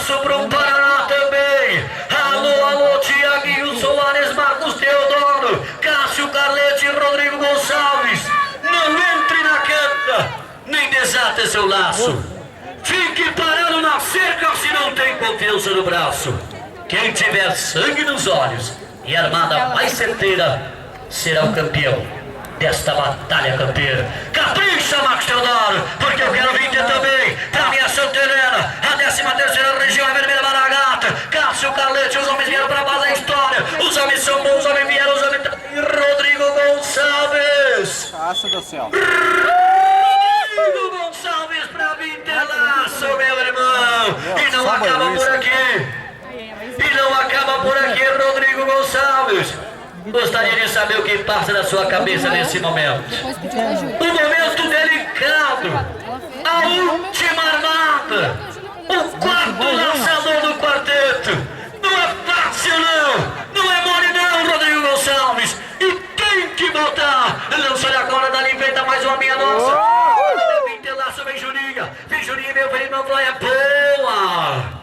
abraço pro Paraná também. Alô, alô, Tiaguinho Soares, Marcos Teodoro, Cássio Carlete, Rodrigo Gonçalves. Não entre na canta, nem desate seu laço. Fique parando na cerca se não tem confiança no braço. Quem tiver sangue nos olhos e armada mais certeira será o campeão desta batalha campeira. Capricha, Marcos Teodoro, porque eu quero vir também pra minha Santa Helena, a 13ª região é vermelha Maragata. Cássio Carlete, os homens vieram pra base da história. Os homens são bons, os homens vieram, os homens... Rodrigo Gonçalves. Nossa do céu. Rodrigo Gonçalves pra Vintelaço, meu irmão. E não acaba por aqui. E não acaba por aqui, Rodrigo Gonçalves. Gostaria de saber o que passa na sua cabeça nesse momento. Um momento delicado. A última armada. O quarto lançador do quarteto. Não é fácil não. Não é mole não, Rodrigo Gonçalves. E tem que botar. Lança-lhe agora, dali inventa mais uma minha nossa. Vintelaço, vem Juninha. Vem Juninha, meu irmão, é boa.